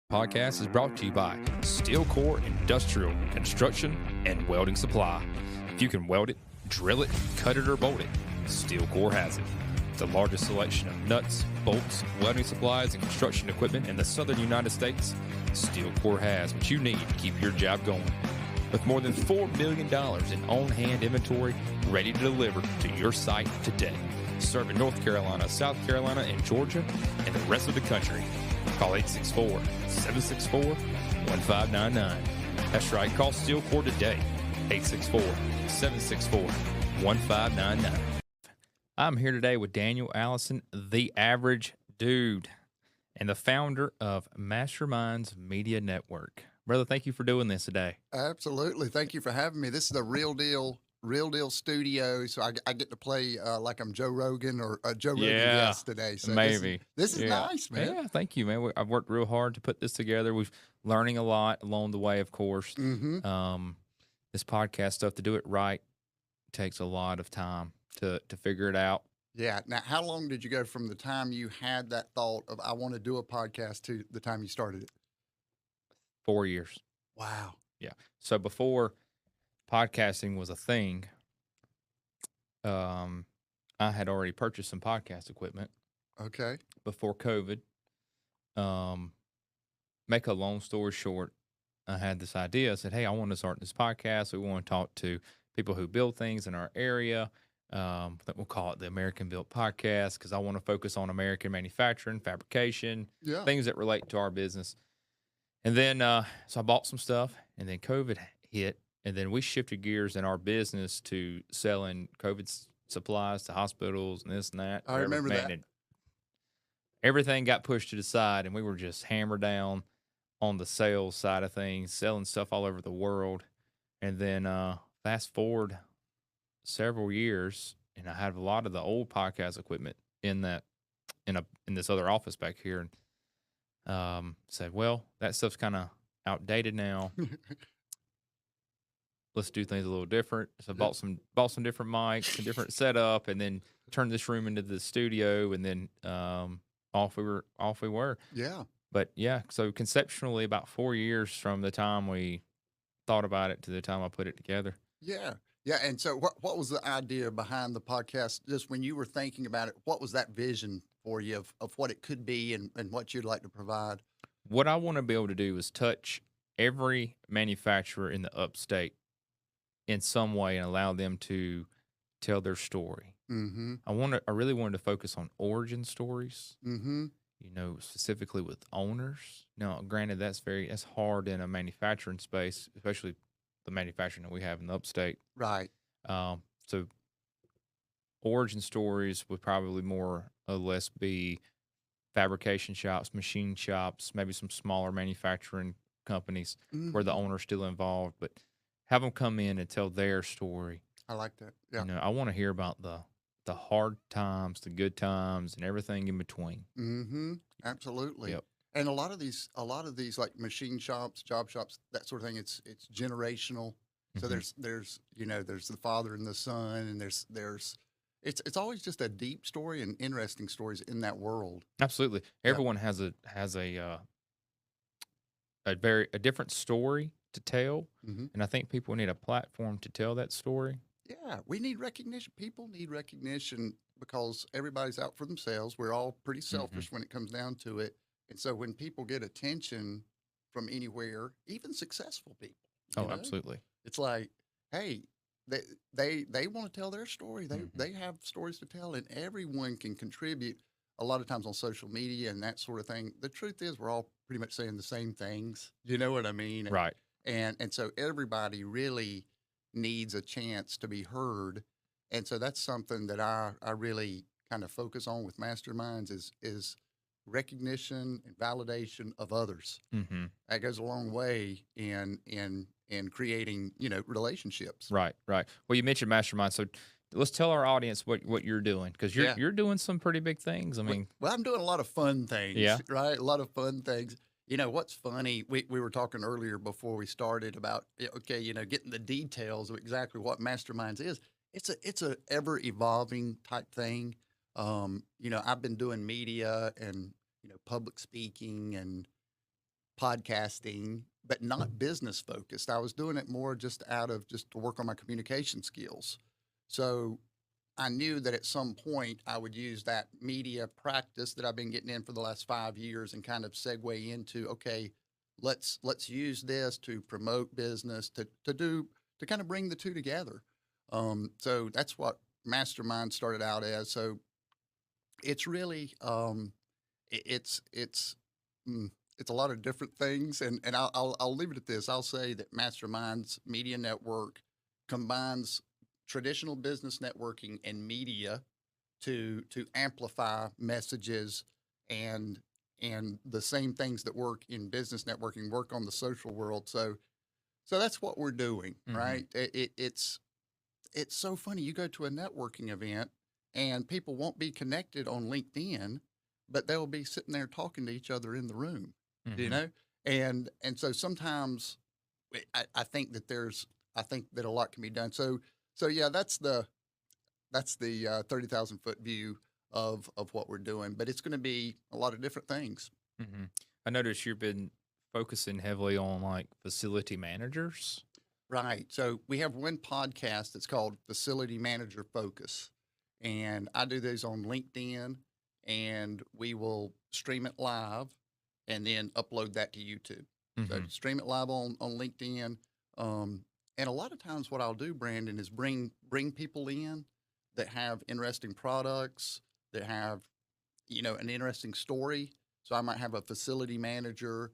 Podcast is brought to you by Steel Core Industrial Construction and Welding Supply. If you can weld it, drill it, cut it, or bolt it, Steel Core has it. The largest selection of nuts, bolts, welding supplies, and construction equipment in the southern United States, Steel Core has what you need to keep your job going. With more than $4 million in on-hand inventory ready to deliver to your site today, serving North Carolina, South Carolina, and Georgia, and the rest of the country. Call 864-764-1599. That's right, call Steel Core today, 864-764-1599. I'm here today with Daniel Allison, the average dude, and the founder of Masterminds Media Network. Brother, thank you for doing this today. Absolutely. Thank you for having me. This is a real deal studio. So I get to play like I'm Joe Rogan or Joe Rogan guest today. So maybe. This is nice, man. Yeah, thank you, man. I've worked real hard to put this together. We've learning a lot along the way, of course. Mm-hmm. This podcast stuff, to do it right, takes a lot of time to figure it out. Yeah. Now, how long did you go from the time you had that thought of I want to do a podcast to the time you started it? 4 years. Wow. Yeah. So before podcasting was a thing, I had already purchased some podcast equipment. Okay. Before COVID. Make a long story short, I had this idea. I said, hey, I want to start this podcast. We want to talk to people who build things in our area. That we'll call it the American Built Podcast, because I want to focus on American manufacturing, fabrication, things that relate to our business. And then, so I bought some stuff, and then COVID hit, and then we shifted gears in our business to selling COVID supplies to hospitals and this and that. I remember that. And everything got pushed to the side, and we were just hammered down on the sales side of things, selling stuff all over the world. And then fast forward several years, and I had a lot of the old podcast equipment in this other office back here, and said, well, that stuff's kind of outdated now. Let's do things a little different. So I bought some different mics, a different setup, and then turned this room into the studio, and then off we were. Yeah. But yeah, so conceptually about 4 years from the time we thought about it to the time I put it together. Yeah. Yeah. And so what was the idea behind the podcast? Just when you were thinking about it, what was that vision for you of what it could be and what you'd like to provide? What I want to be able to do is touch every manufacturer in the upstate in some way and allow them to tell their story. Mm-hmm. I really wanted to focus on origin stories. Mm-hmm. You know, specifically with owners. Now, granted, that's hard in a manufacturing space, especially the manufacturing that we have in the upstate. Right. So origin stories would probably more or less be fabrication shops, machine shops, maybe some smaller manufacturing companies where the owner's still involved, but have them come in and tell their story. I like that. Yeah. You know, I want to hear about the hard times, the good times, and everything in between. Mm-hmm. Absolutely. Yep. And a lot of these like machine shops, job shops, that sort of thing, it's generational. So there's the father and the son, and it's always just a deep story and interesting stories in that world. Absolutely. Everyone has a different story to tell, and I think people need a platform to tell that story. Yeah, we need recognition. People need recognition because everybody's out for themselves. We're all pretty selfish when it comes down to it. And so when people get attention from anywhere, even successful people. Absolutely. It's like, hey, they want to tell their story. They have stories to tell, and everyone can contribute. A lot of times on social media and that sort of thing. The truth is we're all pretty much saying the same things. You know what I mean? Right. And so everybody really needs a chance to be heard. And so that's something that I really kind of focus on with Masterminds is recognition and validation of others. Mm-hmm. That goes a long way in creating, relationships. Right. Well, you mentioned Mastermind, so let's tell our audience what you're doing, because you're doing some pretty big things. I mean, well, I'm doing a lot of fun things. Yeah. Right. A lot of fun things. You know, what's funny, we were talking earlier before we started about, getting the details of exactly what Masterminds is. It's a ever evolving type thing. I've been doing media and, public speaking and podcasting, but not business focused. I was doing it more just out of just to work on my communication skills. So I knew that at some point I would use that media practice that I've been getting in for the last 5 years and kind of segue into, okay, let's use this to promote business, to kind of bring the two together. So that's what Mastermind started out as. So it's really it's it's a lot of different things, and I'll leave it at this. I'll say that Mastermind's media network combines traditional business networking and media to amplify messages and the same things that work in business networking work on the social world. So that's what we're doing, right? It's so funny. You go to a networking event and people won't be connected on LinkedIn, but they'll be sitting there talking to each other in the room, you know? And so sometimes I think that I think that a lot can be done. So yeah, that's the 30,000 foot view of what we're doing, but it's going to be a lot of different things. I noticed you've been focusing heavily on like facility managers. Right. So we have one podcast that's called Facility Manager Focus, and I do those on LinkedIn, and we will stream it live and then upload that to YouTube. So stream it live on LinkedIn. And a lot of times what I'll do, Brandon, is bring people in that have interesting products, that have, an interesting story. So I might have a facility manager,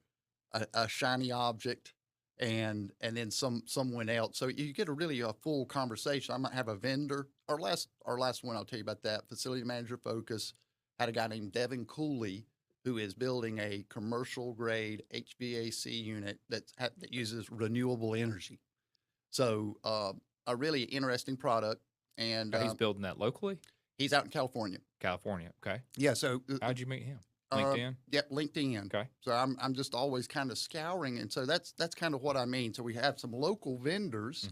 a shiny object, and then someone else. So you get a full conversation. I might have a vendor. Our last one, I'll tell you about that. Facility manager focus had a guy named Devin Cooley who is building a commercial grade HVAC unit that uses renewable energy. So a really interesting product. And he's building that locally. He's out in California. California, okay. Yeah. So how'd you meet him? LinkedIn. Yep, LinkedIn. Okay. So I'm just always kind of scouring, and so that's kind of what I mean. So we have some local vendors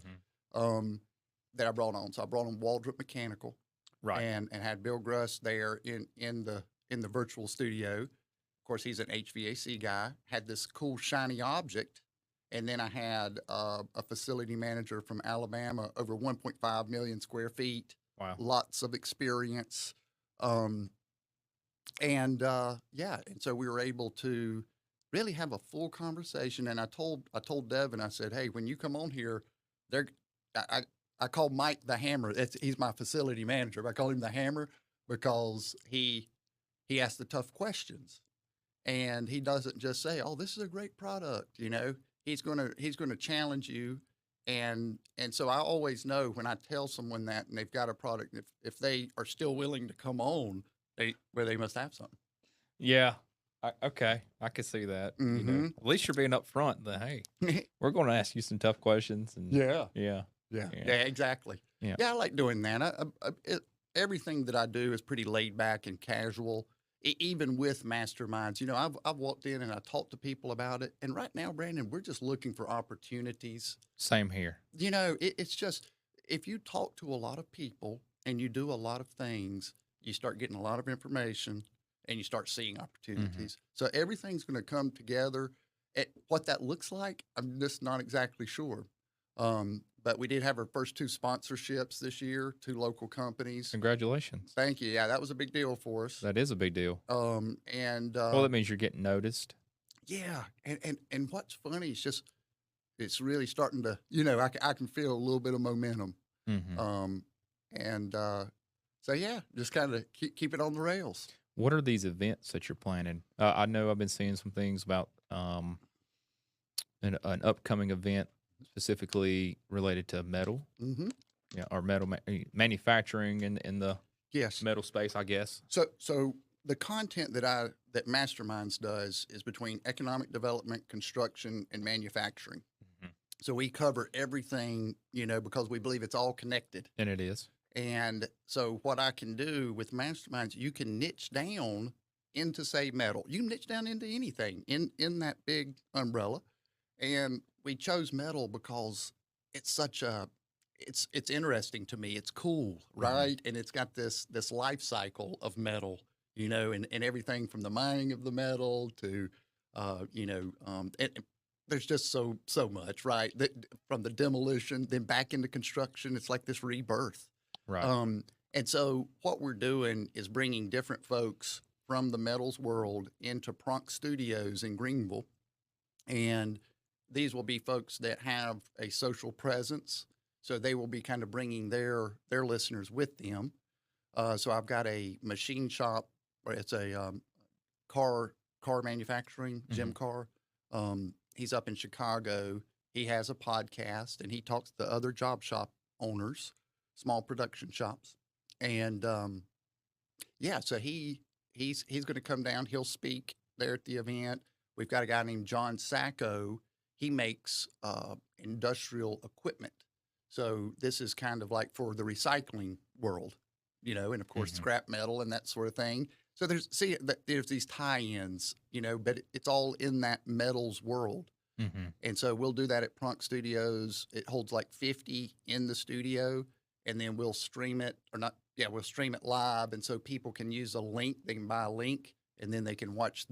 that I brought on. So I brought on Waldrop Mechanical, right, and had Bill Gruss there in the virtual studio. Of course, he's an HVAC guy. Had this cool shiny object, and then I had a facility manager from Alabama, over 1.5 million square feet. Wow, lots of experience. And so we were able to really have a full conversation. And I told Devin, I said, hey, when you come on here, I call Mike the Hammer. He's my facility manager. I call him the Hammer because he asks the tough questions, and he doesn't just say, oh, this is a great product. He's gonna challenge you. And so I always know when I tell someone that and they've got a product, if they are still willing to come on, they must have something. Yeah. Okay. I can see that. At least you're being upfront that, hey, we're going to ask you some tough questions. And Yeah, exactly. Yeah, I like doing that. Everything that I do is pretty laid back and casual, even with masterminds. I've walked in and I talked to people about it. And right now, Brandon, we're just looking for opportunities. Same here. It's just, if you talk to a lot of people and you do a lot of things, you start getting a lot of information and you start seeing opportunities. So everything's going to come together. What that looks like, I'm just not exactly sure. But we did have our first 2 sponsorships this year, 2 local companies. Congratulations. Thank you. Yeah, that was a big deal for us. That is a big deal. Well, that means you're getting noticed. Yeah. And what's funny is just, it's really starting to, I can feel a little bit of momentum. So yeah, just kind of keep it on the rails. What are these events that you're planning? I know I've been seeing some things about an upcoming event specifically related to metal, or metal manufacturing in the metal space, I guess. So the content that Masterminds does is between economic development, construction, and manufacturing. So we cover everything, because we believe it's all connected. And it is. And so what I can do with Masterminds, you can niche down into, say, metal. You can niche down into anything in that big umbrella. And we chose metal because it's it's interesting to me. It's cool, right? And it's got this life cycle of metal, and everything from the mining of the metal to And there's just so much, right? That from the demolition, then back into construction, it's like this rebirth. Right. And so what we're doing is bringing different folks from the metals world into Pronk Studios in Greenville, and these will be folks that have a social presence, so they will be kind of bringing their listeners with them. So I've got a machine shop, or it's a car manufacturing, Jim Carr. He's up in Chicago. He has a podcast, and he talks to other job shop owners, small production shops, and yeah, so he's going to come down. He'll speak there at the event. We've got a guy named John Sacco. He makes industrial equipment. So this is kind of like for the recycling world, and of course scrap metal and that sort of thing. So there's these tie-ins, but it's all in that metals world. And so we'll do that at Pronk Studios. It holds like 50 in the studio, and then we'll stream it we'll stream it live. And so people can use a link. They can buy a link, and then they can watch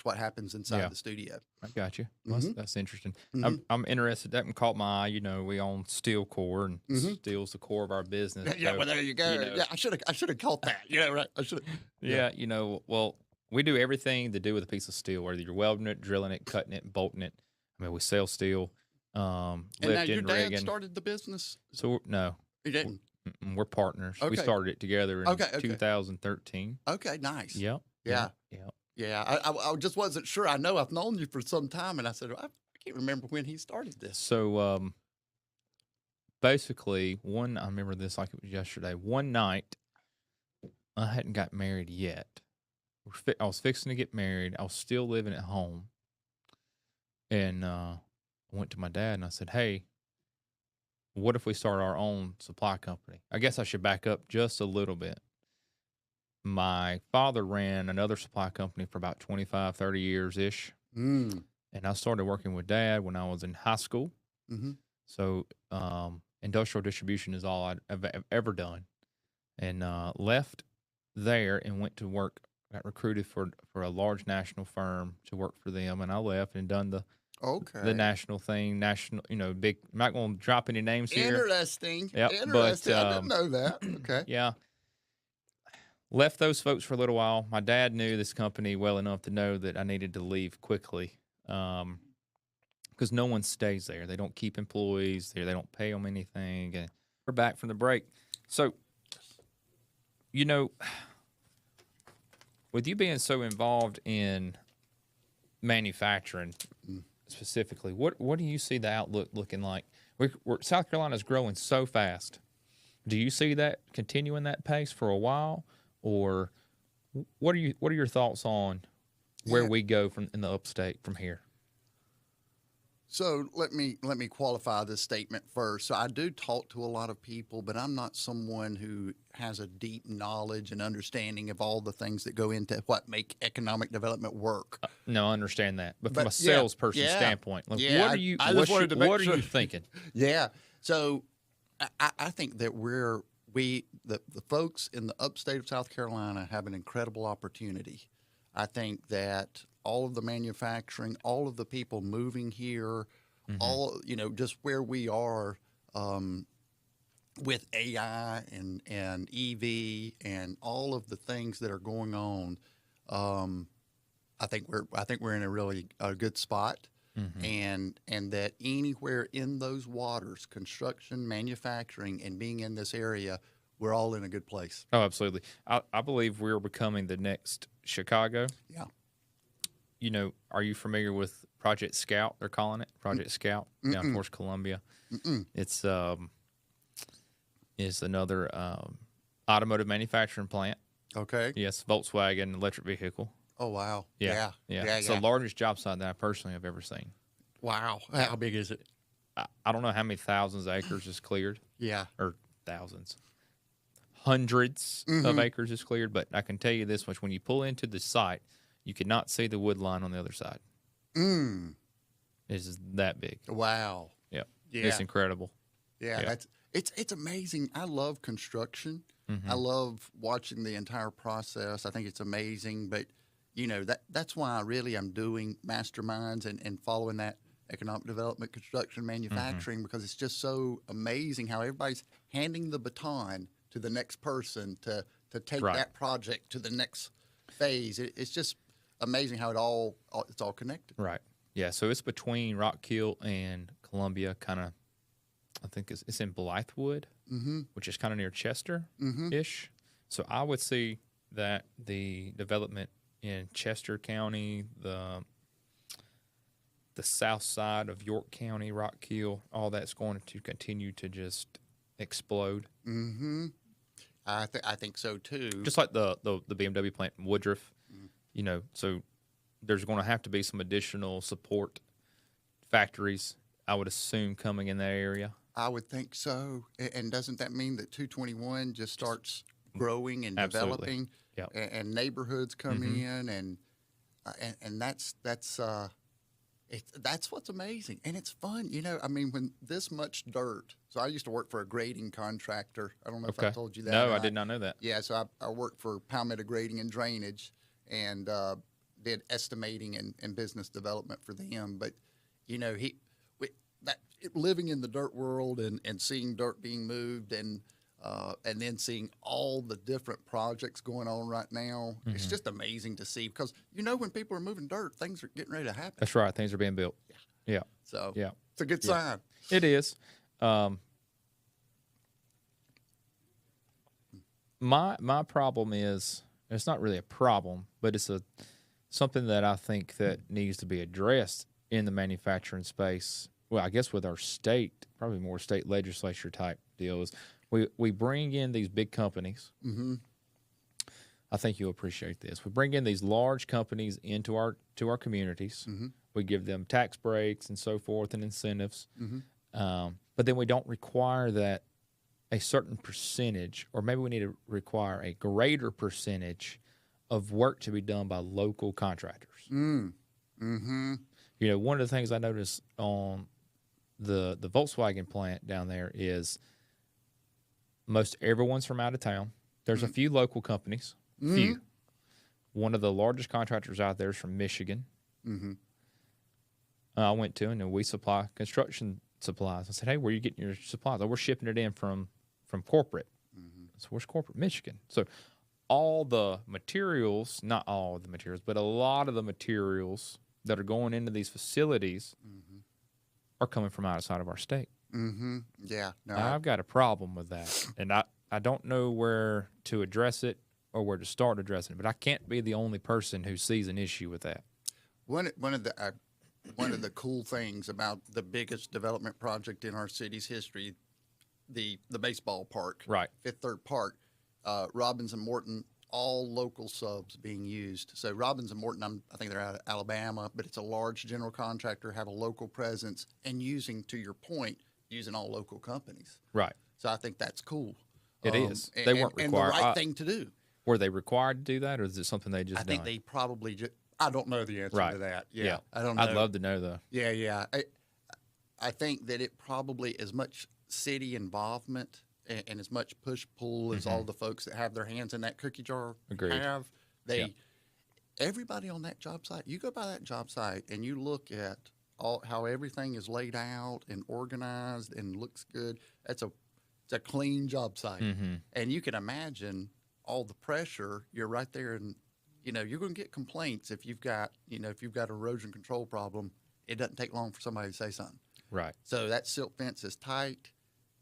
what happens inside the studio. I got you. That's interesting. I'm interested. That one caught my eye. We own steel core, and steel's the core of our business. Yeah, so, well, there you go. Yeah, I should have caught that. Right. I should. Yeah, well, we do everything to do with a piece of steel, whether you're welding it, drilling it, cutting it, bolting it. I mean, we sell steel. And now your dad rigging. Started the business? So no, he didn't. We're partners. Okay. We started it together in 2013. Okay, nice. Yep. Yeah. I just wasn't sure. I know I've known you for some time, and I said, I can't remember when he started this. So basically, I remember this like it was yesterday. One night, I hadn't got married yet. I was fixing to get married. I was still living at home. And I went to my dad and I said, hey, what if we start our own supply company? I guess I should back up just a little bit. My father ran another supply company for about 25, 30 years-ish. And I started working with Dad when I was in high school. So industrial distribution is all I've ever done. And left there and went to work. Got recruited for a large national firm to work for them. And I left and done the national thing, big. I'm not going to drop any names here. Interesting. Yep, Interesting. I didn't know that. Okay. Yeah. Left those folks for a little while. My dad knew this company well enough to know that I needed to leave quickly because no one stays there. They don't keep employees there. They don't pay them anything. And we're back from the break. So, with you being so involved in manufacturing specifically, what do you see the outlook looking like? South Carolina's growing so fast. Do you see that continuing that pace for a while, or what are your thoughts on where we go in the upstate from here? So let me qualify this statement first. So I do talk to a lot of people, but I'm not someone who has a deep knowledge and understanding of all the things that go into what make economic development work. No, I understand that, but from a salesperson standpoint, what are you thinking? Yeah. So I think that the folks in the upstate of South Carolina have an incredible opportunity. I think that all of the manufacturing, all of the people moving here, just where we are with AI and EV and all of the things that are going on, I think we're in a really good spot, and that anywhere in those waters, construction, manufacturing, and being in this area, we're all in a good place. Oh, absolutely. I believe we're becoming the next Chicago. Yeah. Are you familiar with Project Scout? They're calling it Project Scout down towards Columbia. It's another automotive manufacturing plant. Okay. Yes, Volkswagen electric vehicle. Oh wow. Yeah. It's the largest job site that I personally have ever seen. Wow. How big is it? I don't know how many thousands of acres is cleared. Yeah. Or thousands. Hundreds of acres is cleared, but I can tell you this much: when you pull into the site, you cannot see the wood line on the other side. It's that big. Wow. Yeah. It's incredible. Yeah. It's amazing. I love construction. I love watching the entire process. I think it's amazing. But that's why I really am doing masterminds and following that economic development, construction, manufacturing, because it's just so amazing how everybody's handing the baton to the next person to take Right. that project to the next phase. It's just amazing how it's all connected. Right. Yeah. So it's between Rock Hill and Columbia, kind of. I think it's in Blythewood, which is kind of near Chester ish. So I would see that the development in Chester County, the south side of York County, Rock Hill, all that's going to continue to just explode. I think so too. Just like the BMW plant in Woodruff, so there's going to have to be some additional support factories, I would assume, coming in that area. I would think so. And doesn't that mean that 221 just starts growing and Absolutely. developing, Yep. and neighborhoods come in, and that's what's amazing, and it's fun. I mean, when this much dirt. So I used to work for a grading contractor. I don't know if I told you that. No, I did not know that. Yeah, so I worked for Palmetto Grading and Drainage, and did estimating and business development for them. But living in the dirt world and seeing dirt being moved and then seeing all the different projects going on right now, it's just amazing to see, because when people are moving dirt, things are getting ready to happen. That's right. Things are being built. Yeah. So yeah, it's a good sign. It is. My problem is, it's not really a problem, but it's something that I think that needs to be addressed in the manufacturing space. Well, I guess with our state, probably more state legislature type deal, is we bring in these big companies. I think you'll appreciate this. We bring in these large companies into our communities. We give them tax breaks and so forth and incentives. But then we don't require that a certain percentage, or maybe we need to require a greater percentage of work to be done by local contractors. One of the things I noticed on the Volkswagen plant down there is most everyone's from out of town. There's a few local companies. Few. One of the largest contractors out there is from Michigan. I went to, and we supply construction supplies. I said, "Hey, where are you getting your supplies?" "Oh, we're shipping it in from corporate." So where's corporate? Michigan. So all the materials, not all of the materials, but a lot of the materials that are going into these facilities are coming from outside of our state. Yeah. No, I've got a problem with that, and I don't know where to address it or where to start addressing it, but I can't be the only person who sees an issue with that. One of the cool things about the biggest development project in our city's history, the baseball park, Right. Fifth Third Park, Robbins and Morton, all local subs being used. So Robbins and Morton, I think they're out of Alabama, but it's a large general contractor, have a local presence, and to your point, using all local companies. Right. So I think that's cool. It is. They weren't and required. the right thing to do. Were they required to do that, or is it something they just I think done? they probably just. I don't know the answer Right. to that. Yeah, I don't know. I'd love to know, though. Yeah. I think that it probably, as much city involvement and as much push-pull as all the folks that have their hands in that cookie jar Agreed. have, everybody on that job site, you go by that job site and you look at how everything is laid out and organized and looks good. It's a clean job site. And you can imagine all the pressure. You're right there, and you're going to get complaints if you've got erosion control problem. It doesn't take long for somebody to say something. Right. So that silk fence is tight.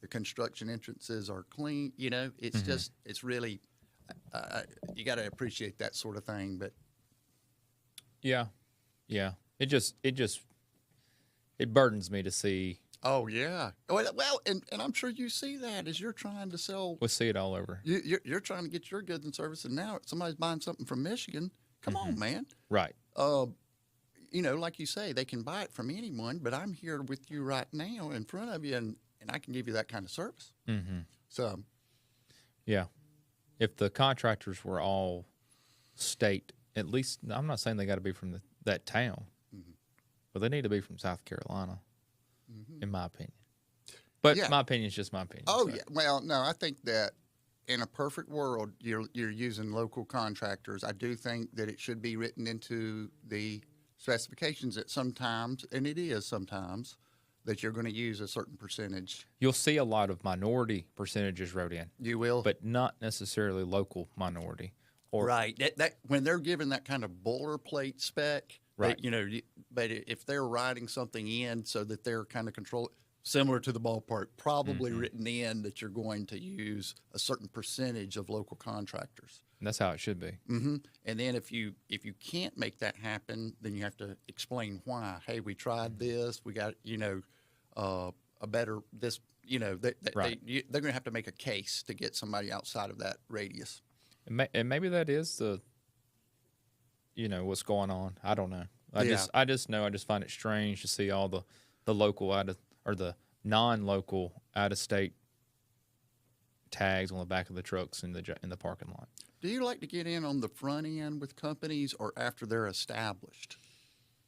The construction entrances are clean. It's just, it's really, you got to appreciate that sort of thing. But Yeah. It burdens me to see. oh yeah, well, and I'm sure you see that as you're trying to sell. We'll see it all over. You're trying to get your goods and services, and now somebody's buying something from Michigan. Come on, man. Right. Like you say, they can buy it from anyone, but I'm here with you right now in front of you, and I can give you that kind of service. So, Yeah. If the contractors were all state, at least, I'm not saying they got to be from that town, but they need to be from South Carolina, in my opinion. But Yeah. my opinion is just my opinion. oh so. yeah, well, no, I think that in a perfect world, you're using local contractors. I do think that it should be written into the specifications that sometimes, and it is sometimes, that you're going to use a certain percentage. You'll see a lot of minority percentages wrote in, You will, but not necessarily local minority. Or right. That when they're given that kind of boilerplate spec, Right. but if they're writing something in so that they're kind of control similar to the ballpark, probably written in that you're going to use a certain percentage of local contractors. And that's how it should be. Mm-hmm. And then if you can't make that happen, then you have to explain why. Hey, we tried this. We got a better this. Right. They're going to have to make a case to get somebody outside of that radius. And maybe that is the, what's going on. I don't know. I just know. I just find it strange to see all the local or the non-local out of state tags on the back of the trucks in the parking lot. Do you like to get in on the front end with companies or after they're established?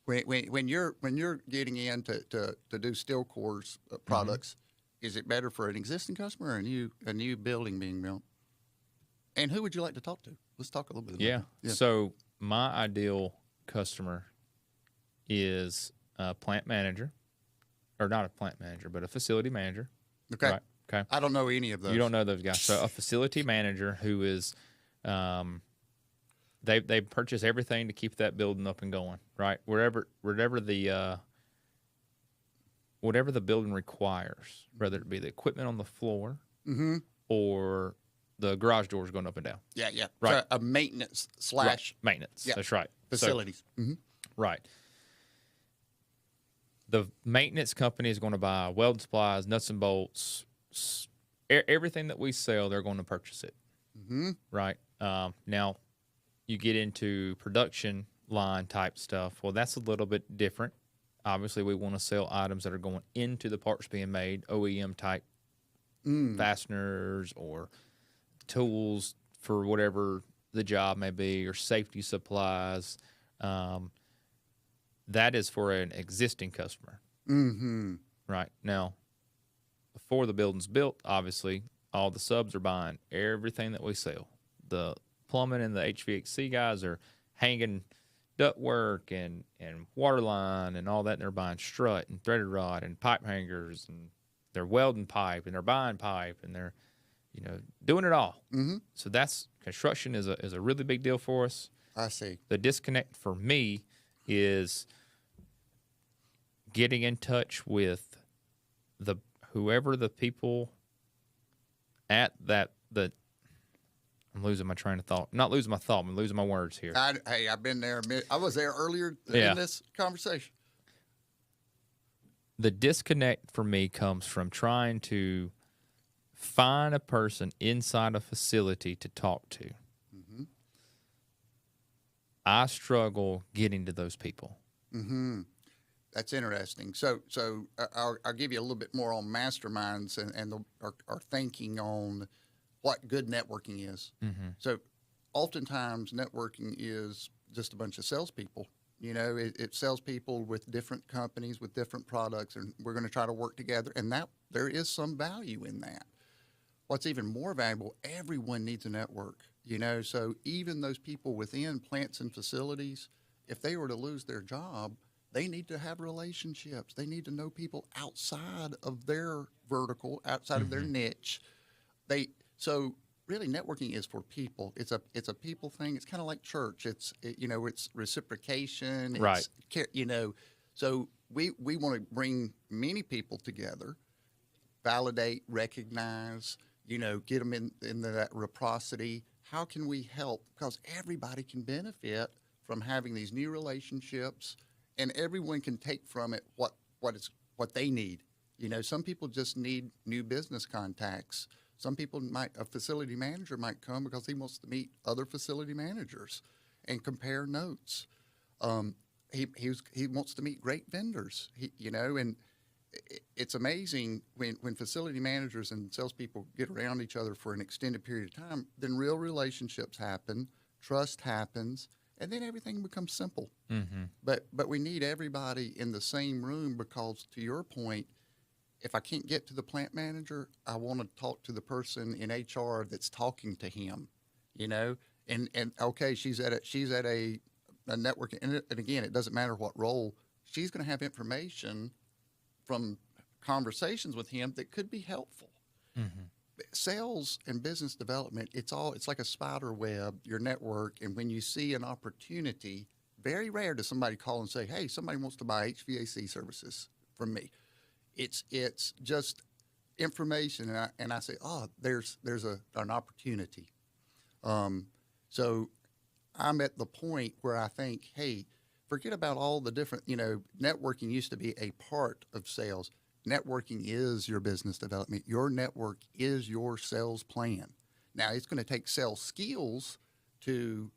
When you're getting in to do steel cores products, is it better for an existing customer or a new building being built? And who would you like to talk to? Let's talk a little bit about that. Yeah. So my ideal customer is a plant manager, or not a plant manager, but a facility manager. Okay. Right? Okay. I don't know any of those. You don't know those guys. So a facility manager who is, they purchase everything to keep that building up and going, right? Whatever the building requires, whether it be the equipment on the floor or the garage doors going up and down. Yeah. Right. So a maintenance slash maintenance. Yeah. That's right. Facilities. So, right. The maintenance company is going to buy welding supplies, nuts and bolts, everything that we sell. They're going to purchase it. Right. Now, you get into production line type stuff. Well, that's a little bit different. Obviously, we want to sell items that are going into the parts being made, OEM type fasteners or tools for whatever the job may be, or safety supplies. That is for an existing customer. Right. Now, before the building's built, obviously, all the subs are buying everything that we sell. The plumbing and the HVAC guys are hanging ductwork and water line and all that, and they're buying strut and threaded rod and pipe hangers, and they're welding pipe and they're buying pipe and they're doing it all. So that's construction is a really big deal for us. I see. The disconnect for me is getting in touch with whoever the people at I'm losing my train of thought. Not losing my thought. I'm losing my words here. Hey, I've been there. I was there earlier Yeah. in this conversation. The disconnect for me comes from trying to find a person inside a facility to talk to. I struggle getting to those people. That's interesting. So I'll give you a little bit more on masterminds and our thinking on what good networking is. So oftentimes networking is just a bunch of salespeople. It's salespeople with different companies with different products, and we're going to try to work together. And that there is some value in that. What's even more valuable, everyone needs a network. So even those people within plants and facilities, if they were to lose their job, they need to have relationships. They need to know people outside of their vertical, outside of their niche. So really, networking is for people. It's a people thing. It's kind of like church. It's reciprocation. Right. So we want to bring many people together, validate, recognize. Get them into that reciprocity. How can we help? Because everybody can benefit from having these new relationships, and everyone can take from it what they need. Some people just need new business contacts. Some people a facility manager might come because he wants to meet other facility managers and compare notes. He wants to meet great vendors. And it's amazing when facility managers and salespeople get around each other for an extended period of time, then real relationships happen, trust happens, and then everything becomes simple. But we need everybody in the same room because, to your point, if I can't get to the plant manager, I want to talk to the person in HR that's talking to him, you know. And okay, she's at a network, and again, it doesn't matter what role. She's going to have information from conversations with him that could be helpful. Mm-hmm. Sales and business development, it's like a spider web, your network, and when you see an opportunity, very rare does somebody call and say, hey, somebody wants to buy HVAC services from me. It's just information, and I say, oh, there's an opportunity. So I'm at the point where I think, hey, forget about all the different, networking used to be a part of sales. Networking is your business development. Your network is your sales plan. Now, it's going to take sales skills to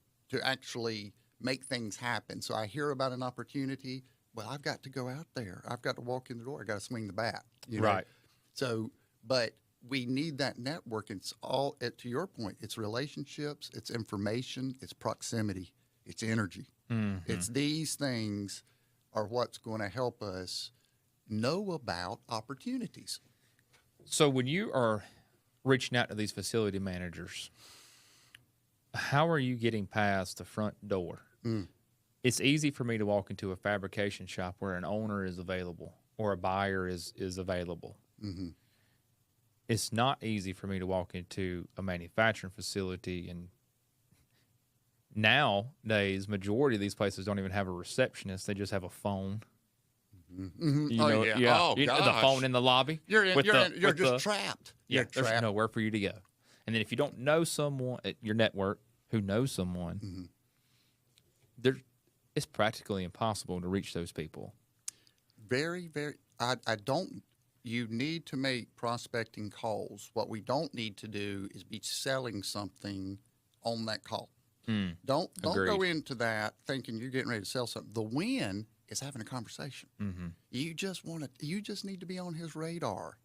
actually make things happen. So I hear about an opportunity. Well, I've got to go out there. I've got to walk in the door. I got to swing the bat. Right. So, but we need that network. It's all, to your point, it's relationships, it's information, it's proximity, it's energy. Mm-hmm. It's these things are what's going to help us know about opportunities. So when you are reaching out to these facility managers, how are you getting past the front door? It's easy for me to walk into a fabrication shop where an owner is available or a buyer is available. Mm-hmm. It's not easy for me to walk into a manufacturing facility, and nowadays, majority of these places don't even have a receptionist. They just have a phone. Mm-hmm. The phone in the lobby. You're just trapped. Yeah, there's nowhere for you to go. And then if you don't know someone at your network who knows someone, it's practically impossible to reach those people. Very, very. You need to make prospecting calls. What we don't need to do is be selling something on that call. Don't go into that thinking you're getting ready to sell something. The win is having a conversation. Mm-hmm. You just need to be on his radar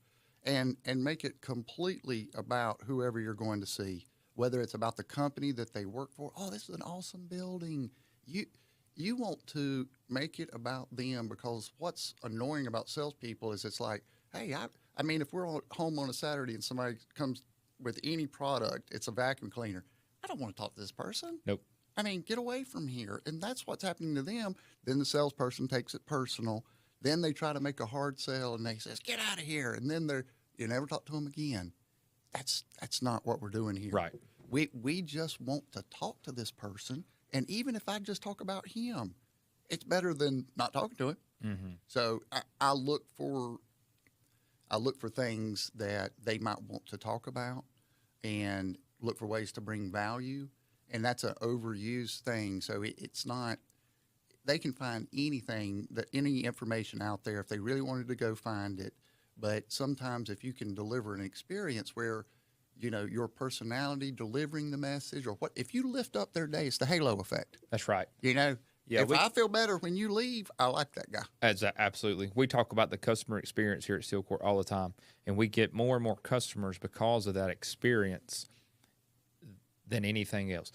and make it completely about whoever you're going to see, whether it's about the company that they work for. Oh, this is an awesome building. You want to make it about them, because what's annoying about salespeople is it's like, hey, I mean, if we're home on a Saturday and somebody comes with any product, it's a vacuum cleaner. I don't want to talk to this person. Nope. I mean, get away from here. And that's what's happening to them. Then the salesperson takes it personal. Then they try to make a hard sell and they says, get out of here. And then you never talk to them again. That's not what we're doing here. Right. We just want to talk to this person. And even if I just talk about him, it's better than not talking to him. Mm-hmm. So I look for things that they might want to talk about and look for ways to bring value. And that's an overused thing. So it's not, they can find any information out there if they really wanted to go find it. But sometimes if you can deliver an experience where, your personality delivering the message, or if you lift up their day, it's the halo effect. That's right. Yeah, if I feel better when you leave, I like that guy. Absolutely. We talk about the customer experience here at Steel Court all the time, and we get more and more customers because of that experience than anything else.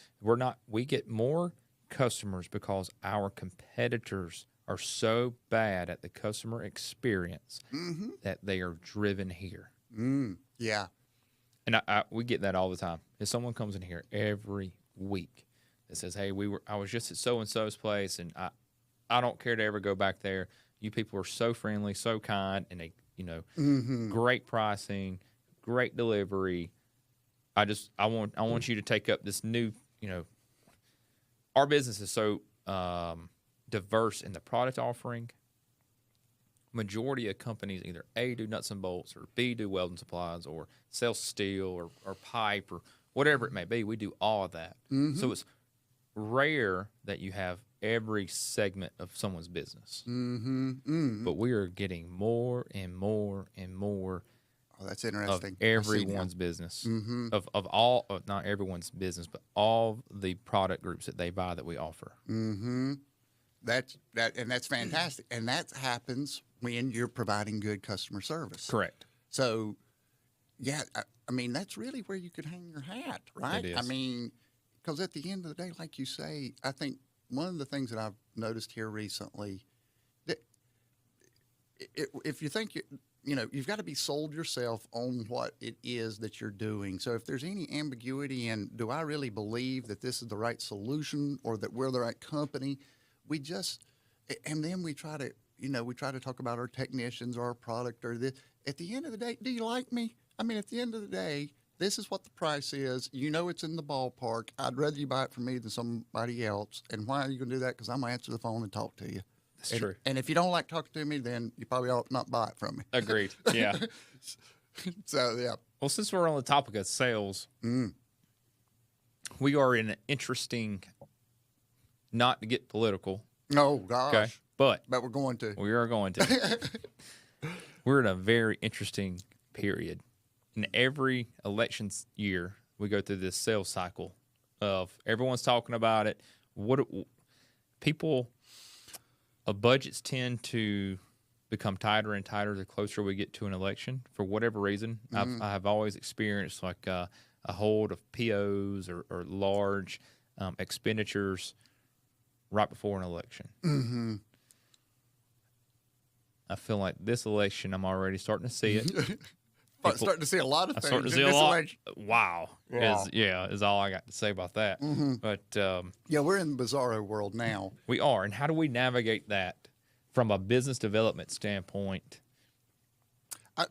We get more customers because our competitors are so bad at the customer experience that they are driven here. Yeah. And we get that all the time. If someone comes in here every week that says, hey, I was just at so-and-so's place, and I don't care to ever go back there. You people are so friendly, so kind, and they, great pricing, great delivery. I want you to take up this new, our business is so diverse in the product offering. Majority of companies either A, do nuts and bolts, or B, do welding supplies, or sell steel or pipe, or whatever it may be. We do all of that. So it's rare that you have every segment of someone's business. But we are getting more and more and more. Oh, that's interesting. Of everyone's business. Not everyone's business, but all the product groups that they buy that we offer. That's fantastic. And that happens when you're providing good customer service. Correct. So, yeah, I mean, that's really where you could hang your hat, right? It is. I mean, because at the end of the day, like you say, I think one of the things that I've noticed here recently, that if you think you've got to be sold yourself on what it is that you're doing. So if there's any ambiguity in, do I really believe that this is the right solution or that we're the right company, and then we try to talk about our technicians or our product or this. At the end of the day, do you like me? I mean, at the end of the day, this is what the price is. It's in the ballpark. I'd rather you buy it from me than somebody else. And why are you going to do that? Because I'm going to answer the phone and talk to you. That's true. And if you don't like talking to me, then you probably ought not buy it from me. Agreed. Yeah. So, yeah. Well, since we're on the topic of sales, we are in an interesting, not to get political. Oh, gosh. Okay. But we're going to. We are going to. We're in a very interesting period. In every elections year, we go through this sales cycle of everyone's talking about it. Budgets tend to become tighter and tighter the closer we get to an election for whatever reason. I have always experienced like a hold of POs or large expenditures right before an election. Mm-hmm. I feel like this election, I'm already starting to see it. Starting to see a lot of things. Starting to see a lot. Wow. Is all I got to say about that. Mm-hmm. But we're in the bizarro world now. We are. And how do we navigate that from a business development standpoint?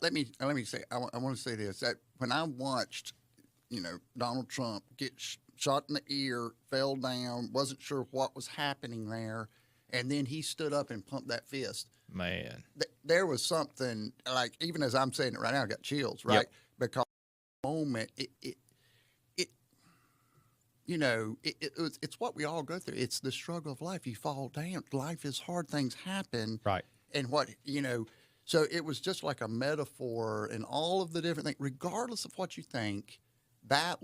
Let me say. I want to say this. That when I watched, Donald Trump get shot in the ear, fell down, wasn't sure what was happening there, and then he stood up and pumped that fist. Man, there was something like, even as I'm saying it right now, I got chills, right? Yep. Because the moment it's what we all go through. It's the struggle of life. You fall down. Life is hard. Things happen. Right. And so it was just like a metaphor and all of the different things, regardless of what you think. That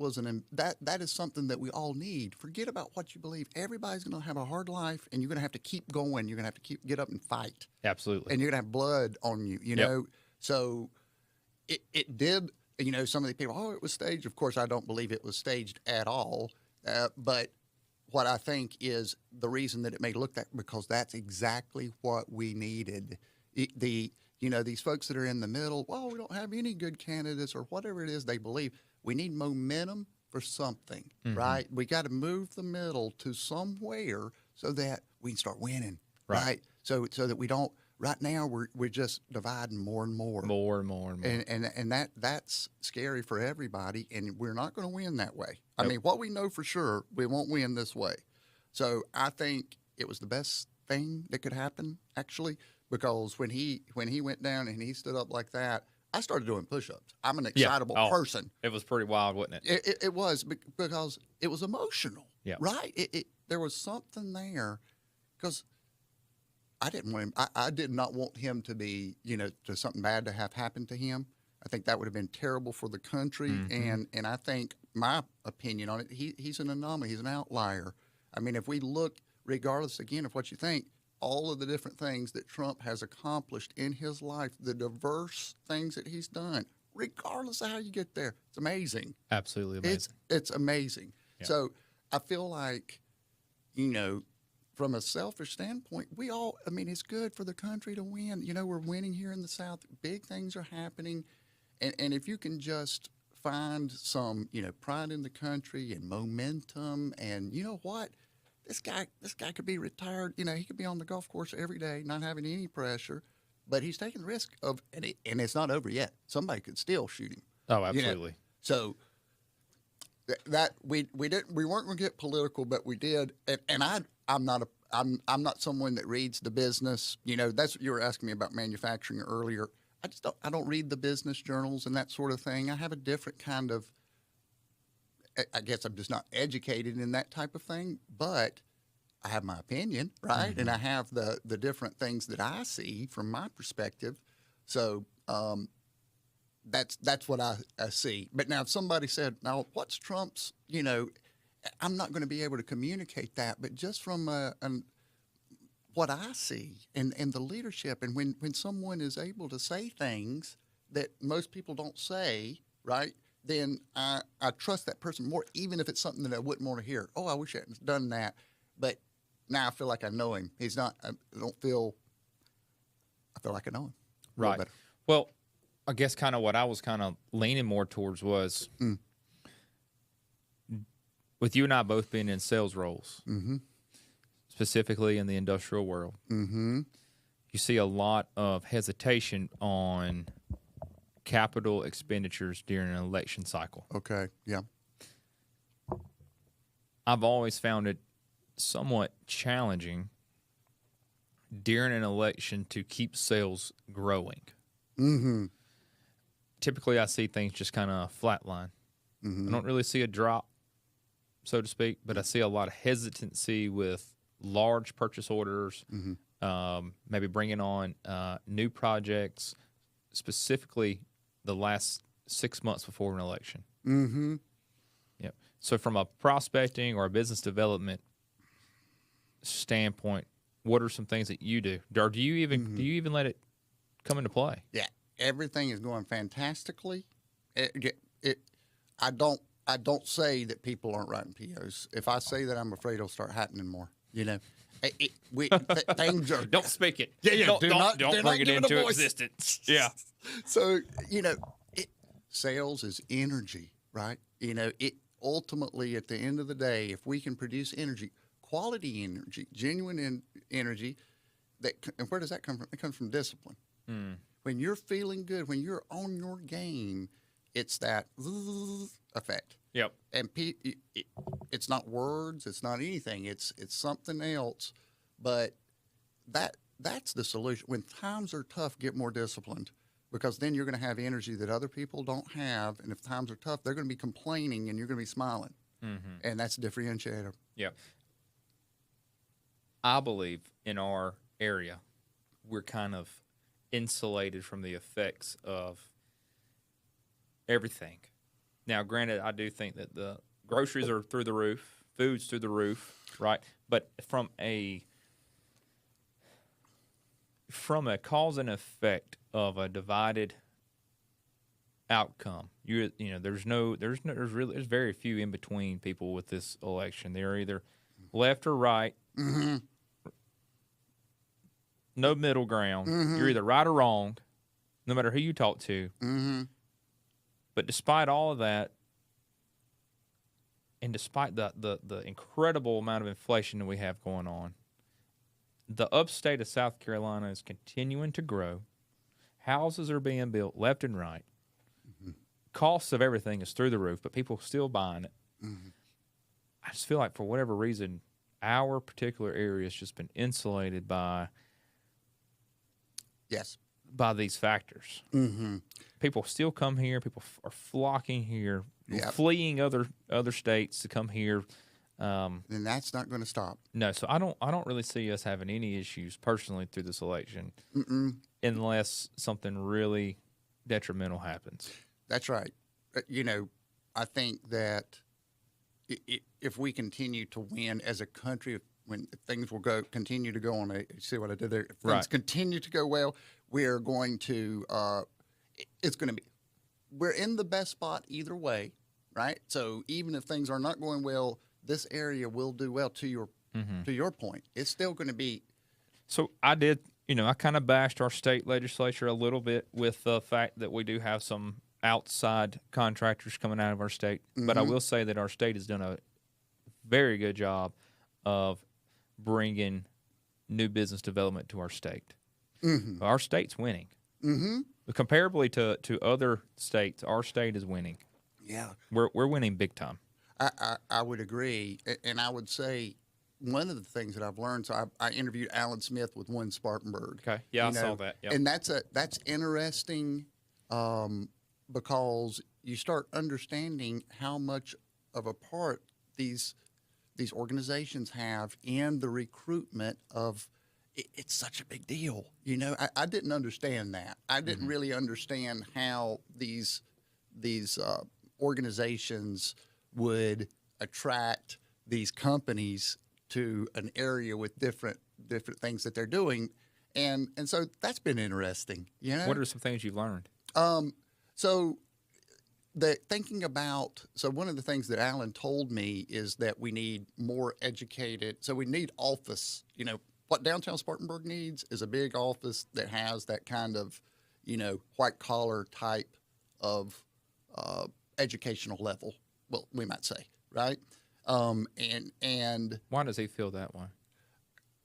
is something that we all need. Forget about what you believe. Everybody's going to have a hard life, and you're going to have to keep going. You're going to have to get up and fight. Absolutely. And you're going to have blood on you, know. So it did, some of the people, it was staged. Of course, I don't believe it was staged at all. But what I think is the reason that it may look that, because that's exactly what we needed. These folks that are in the middle, we don't have any good candidates or whatever it is they believe. We need momentum for something, right? We got to move the middle to somewhere so that we can start winning, right? So that we don't. Right now, we're just dividing more and more, and that's scary for everybody. And we're not going to win that way. Nope. I mean, what we know for sure, we won't win this way. So I think it was the best thing that could happen, actually, because when he went down and he stood up like that, I started doing push-ups. I'm an excitable person. It was pretty wild, wasn't it? It was, because it was emotional, right? There was something there, because I didn't want him. I did not want him to be, to something bad to have happened to him. I think that would have been terrible for the country, and I think my opinion on it, he's an anomaly. He's an outlier. I mean, if we look, regardless again of what you think, all of the different things that Trump has accomplished in his life, the diverse things that he's done, regardless of how you get there, it's amazing. Absolutely amazing. It's amazing. Yeah. So I feel like, from a selfish standpoint, it's good for the country to win. We're winning here in the South. Big things are happening. And if you can just find some, pride in the country and momentum, and you know what? This guy could be retired. He could be on the golf course every day, not having any pressure, but he's taking the risk of, and it's not over yet. Somebody could still shoot him. Oh, absolutely. So that we weren't going to get political, but we did. And I'm not someone that reads the business. That's what you were asking me about manufacturing earlier. I don't read the business journals and that sort of thing. I have a different kind of, I guess I'm just not educated in that type of thing, but I have my opinion, right? And I have the different things that I see from my perspective. So that's what I see. But now if somebody said, now what's Trump's, I'm not going to be able to communicate that, but just from what I see and the leadership, and when someone is able to say things that most people don't say, right? Then I trust that person more, even if it's something that I wouldn't want to hear. I wish I hadn't done that. But now I feel like I know him. He's not, I feel like I know him. little Right. better. Well, I guess kind of what I was kind of leaning more towards was with you and I both being in sales roles, specifically in the industrial world, you see a lot of hesitation on capital expenditures during an election cycle. Okay, yeah. I've always found it somewhat challenging during an election to keep sales growing. Typically, I see things just kind of flatline. I don't really see a drop, so to speak, but I see a lot of hesitancy with large purchase orders, maybe bringing on new projects, specifically the last 6 months before an election. Yep. So from a prospecting or a business development standpoint, what are some things that you do? Or do you even let it come into play? Yeah, everything is going fantastically. I don't say that people aren't writing POs. If I say that, I'm afraid it'll start happening more. You know, things are. Don't speak it. Yeah, Don't do bring not it give into a voice. existence. Yeah. So sales is energy, right? You know, it ultimately at the end of the day, if we can produce energy, quality energy, genuine energy, and where does that come from? It comes from discipline. When you're feeling good, when you're on your game, it's that effect. Yep. And it's not words, it's not anything. It's something else. But that's the solution. When times are tough, get more disciplined, because then you're going to have energy that other people don't have. And if times are tough, they're going to be complaining and you're going to be smiling. And that's a differentiator. Yeah. I believe in our area, we're kind of insulated from the effects of everything. Now, granted, I do think that the groceries are through the roof, food's through the roof, right? But from a cause and effect of a divided outcome, there's very few in between people with this election. They're either left or right. No middle ground. You're either right or wrong, no matter who you talk to. But despite all of that, and despite the incredible amount of inflation that we have going on, the upstate of South Carolina is continuing to grow. Houses are being built left and right. Costs of everything is through the roof, but people are still buying it. I just feel like for whatever reason, our particular area has just been insulated by these factors. People still come here. People are flocking here, fleeing other states to come here. And that's not going to stop. No, so I don't really see us having any issues personally through this election, unless something really detrimental happens. That's right. I think that if we continue to win as a country, when things will continue to go on see what I did there? If things continue to go well, we're going to, we're in the best spot either way, right? So even if things are not going well, this area will do well. To your point, it's still going to be. So I did, I kind of bashed our state legislature a little bit with the fact that we do have some outside contractors coming out of our state. But I will say that our state has done a very good job of bringing new business development to our state. Our state's winning. Comparably to other states, our state is winning. Yeah. We're winning big time. I would agree. And I would say one of the things that I've learned, so I interviewed Alan Smith with One Spartanburg. Okay. Yeah, I saw that. Yep. And that's interesting because you start understanding how much of a part these organizations have in the recruitment of. It's such a big deal. I didn't understand that. I didn't really understand how these organizations would attract these companies to an area with different things that they're doing, and so that's been interesting. What are some things you've learned? So one of the things that Alan told me is that we need more educated. So we need office. What downtown Spartanburg needs is a big office that has that kind of, white collar type of educational level. Well, we might say, right? And Why does he feel that way?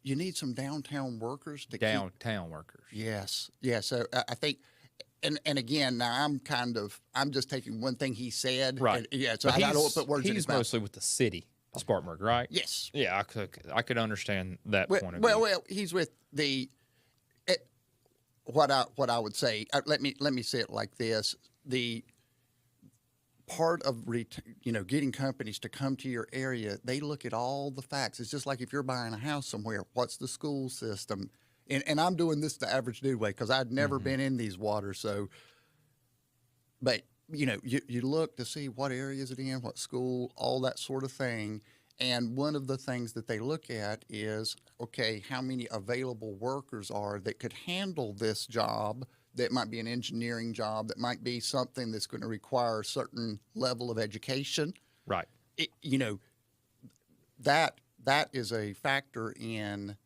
you need some downtown workers to Downtown workers. Yes. Yeah. So I think, and again, now I'm just taking one thing he said. Right. And, yeah. So I don't put words in his mouth. He's mostly with the city, Spartanburg, right? Yes. Yeah, I could understand that point of view. Well, he's with what I would say. Let me say it like this: the part of getting companies to come to your area, they look at all the facts. It's just like if you're buying a house somewhere, what's the school system? And I'm doing this the average dude way because I'd never been in these waters. So, but you look to see what area is it in, what school, all that sort of thing. And one of the things that they look at is, okay, how many available workers are that could handle this job? That might be an engineering job. That might be something that's going to require a certain level of education. Right. That is a factor in,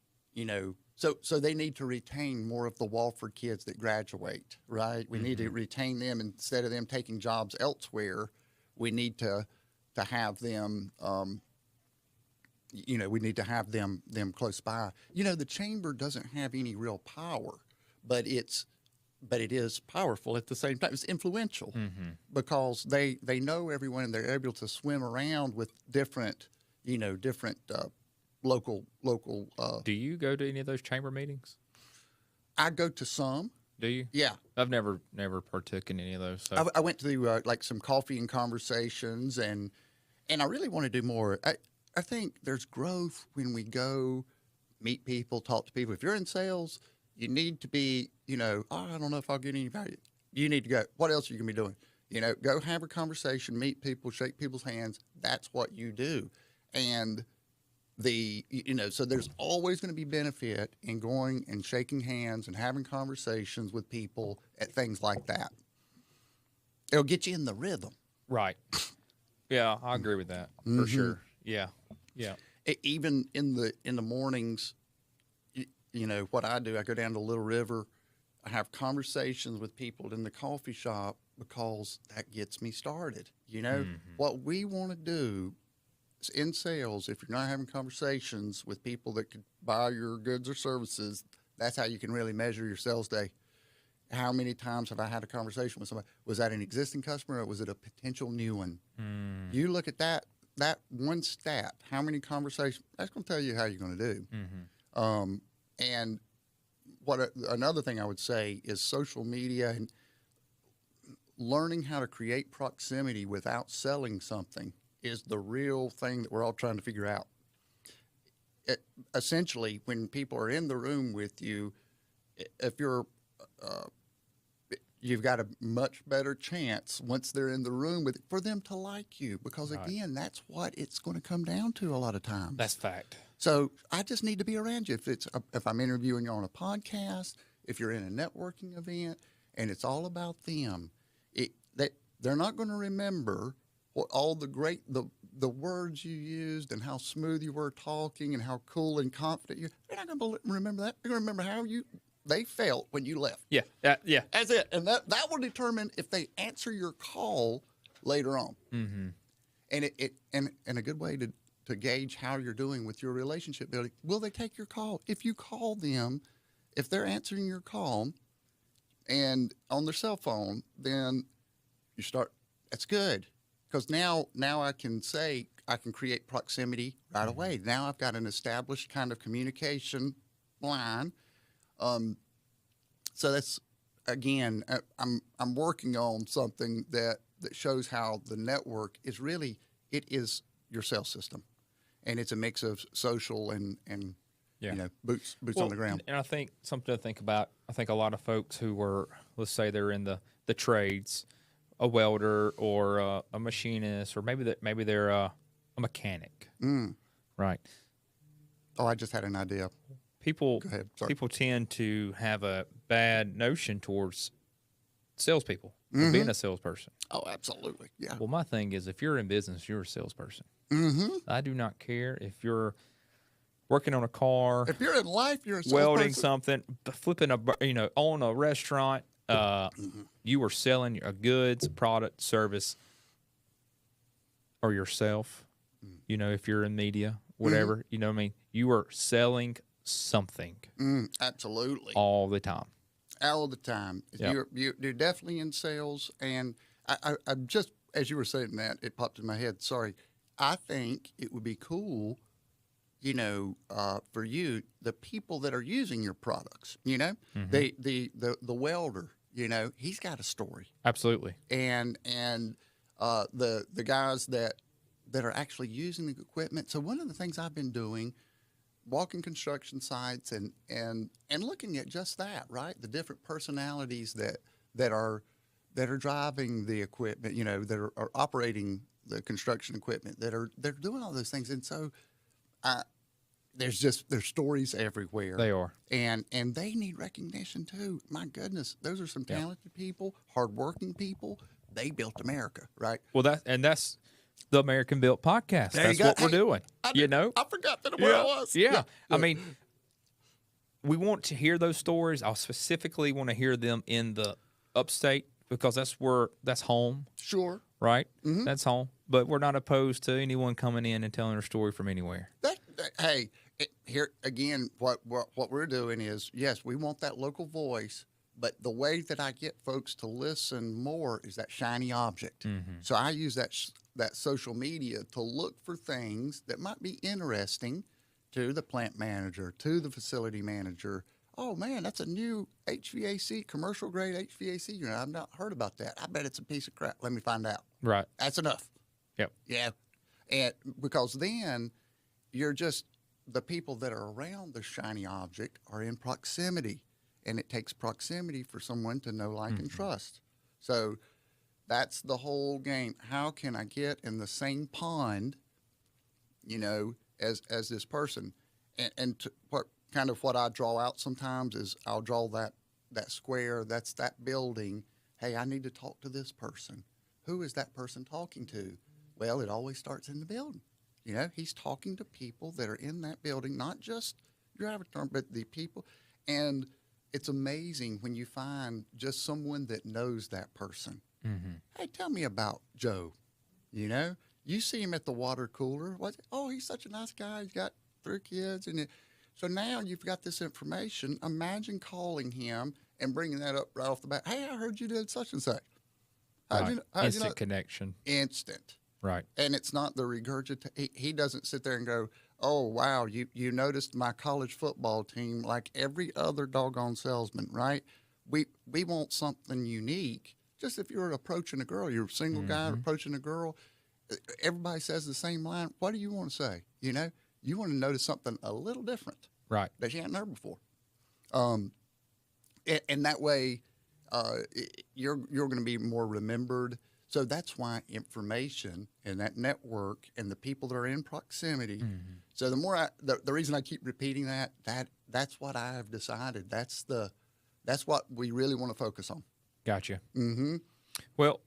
so they need to retain more of the Walford kids that graduate, right? We need to retain them instead of them taking jobs elsewhere. We need to have them, we need to have them close by. The chamber doesn't have any real power, but it is powerful at the same time. It's influential because they know everyone and they're able to swim around with different local. Do you go to any of those chamber meetings? I go to some. Do you? Yeah. I've never partook in any of those. So. I went to like some coffee and conversations, and I really want to do more. I think there's growth when we go meet people, talk to people. If you're in sales, you need to be, I don't know if I'll get any value. You need to go. What else are you going to be doing? Go have a conversation, meet people, shake people's hands. That's what you do. And so there's always going to be benefit in going and shaking hands and having conversations with people at things like that. It'll get you in the rhythm. Right. Yeah, I agree with that for sure. Yeah. Yeah. Even in the mornings, what I do, I go down to Little River. I have conversations with people in the coffee shop because that gets me started. What we want to do is in sales, if you're not having conversations with people that could buy your goods or services, that's how you can really measure your sales day. How many times have I had a conversation with somebody? Was that an existing customer or was it a potential new one? You look at that one stat, how many conversations, that's going to tell you how you're going to do. And another thing I would say is social media and learning how to create proximity without selling something is the real thing that we're all trying to figure out. Essentially, when people are in the room with you, if you've got a much better chance once they're in the room for them to like you because, again, that's what it's going to come down to a lot of times. That's fact. So I just need to be around you. If I'm interviewing you on a podcast, if you're in a networking event, and it's all about them, they're not going to remember what all the words you used and how smooth you were talking and how cool and confident you. They're not going to remember that. They're going to remember how they felt when you left. Yeah. Yeah. That's it, and that will determine if they answer your call later on. And and a good way to gauge how you're doing with your relationship building. Will they take your call? If you call them, if they're answering your call and on their cell phone, then you start, that's good. Because now I can create proximity right away. Now I've got an established kind of communication line. So that's, again, I'm working on something that shows how the network is really, it is your sales system. And it's a mix of social and boots on the ground. And I think something to think about, I think a lot of folks who were, let's say they're in the trades, a welder or a machinist, or maybe they're a mechanic, right? Oh, I just had an idea. People Go ahead. Sorry. People tend to have a bad notion towards salespeople, for being a salesperson. Oh, absolutely. Yeah. Well, my thing is, if you're in business, you're a salesperson. I do not care if you're working on a car. If you're in life, you're a salesperson. Welding something, flipping on a restaurant. You are selling a goods, product, service, or yourself. If you're in media, whatever, you know what I mean? You are selling something Absolutely. all the time. All the time. Yep. You're definitely in sales. And I just, as you were saying that, it popped in my head. Sorry. I think it would be cool, for you, the people that are using your products, the welder, he's got a story. Absolutely. And the guys that are actually using the equipment. So one of the things I've been doing, walking construction sites and looking at just that, right? The different personalities that are driving the equipment, that are operating the construction equipment, they're doing all those things. And so there's stories everywhere. They are. And they need recognition too. My goodness, those are some talented people, hardworking people. They built America, right? Well, that's the American Built Podcast. That's what we're doing. I forgot that where I was. Yeah. I mean, we want to hear those stories. I specifically want to hear them in the upstate because that's home. Sure. Right? Mm-hmm. That's home. But we're not opposed to anyone coming in and telling their story from anywhere. Hey, here again, what we're doing is, yes, we want that local voice. But the way that I get folks to listen more is that shiny object. Mm-hmm. So I use that social media to look for things that might be interesting to the plant manager, to the facility manager. Oh, man, that's a new HVAC, commercial grade HVAC unit. I've not heard about that. I bet it's a piece of crap. Let me find out. Right. That's enough. Yep. Yeah. And because then you're just, the people that are around the shiny object are in proximity. And it takes proximity for someone to know, like, and trust. So that's the whole game. How can I get in the same pond, as this person? And what I draw out sometimes is I'll draw that square, that's that building. Hey, I need to talk to this person. Who is that person talking to? Well, it always starts in the building. He's talking to people that are in that building, not just your avatar, but the people. And it's amazing when you find just someone that knows that person. Mm-hmm. Hey, tell me about Joe. You see him at the water cooler. Oh, he's such a nice guy. He's got 3 kids. So now you've got this information. Imagine calling him and bringing that up right off the bat. Hey, I heard you did such and such. Instant connection. Instant. Right. And it's not the regurgitate. He doesn't sit there and go, oh, wow, you noticed my college football team like every other doggone salesman, right? We want something unique. Just if you're approaching a girl, you're a single guy approaching a girl, everybody says the same line. What do you want to say? You want to notice something a little different. Right. That you hadn't heard before. And that way you're going to be more remembered. So that's why information and that network and the people that are in proximity. Mm-hmm. So the more the reason I keep repeating that's what I have decided. That's what we really want to focus on. Gotcha. Mm-hmm. Well,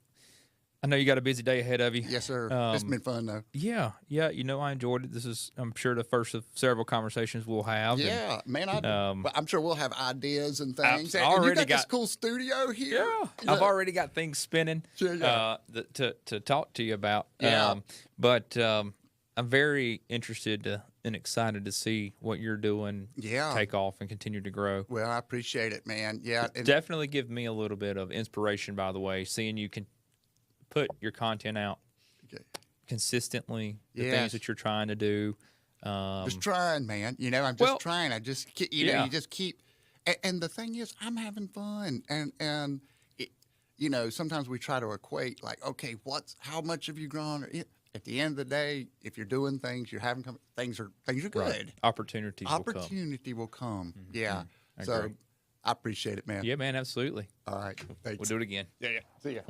I know you got a busy day ahead of you. Yes, sir. It's been fun though. Yeah. I enjoyed it. This is, I'm sure, the first of several conversations we'll have. Yeah, man. I'm sure we'll have ideas and things. I already you got this cool studio here. Yeah, I've already got things spinning. Sure, yeah. To talk to you about. Yeah. But I'm very interested and excited to see what you're doing. Yeah. Take off and continue to grow. Well, I appreciate it, man. Yeah. Definitely give me a little bit of inspiration. By the way, seeing you can put your content out consistently, the things that you're trying to do. Just trying, man. I'm just trying. I just, you just keep, and the thing is, I'm having fun. And it, sometimes we try to equate like, okay, how much have you grown? At the end of the day, if you're doing things, you're having things are good. Right. Opportunity will come. Mm-hmm. Yeah. I so agree. I appreciate it, man. Yeah, man. Absolutely. All right. Thanks. We'll do it again. Yeah. See ya.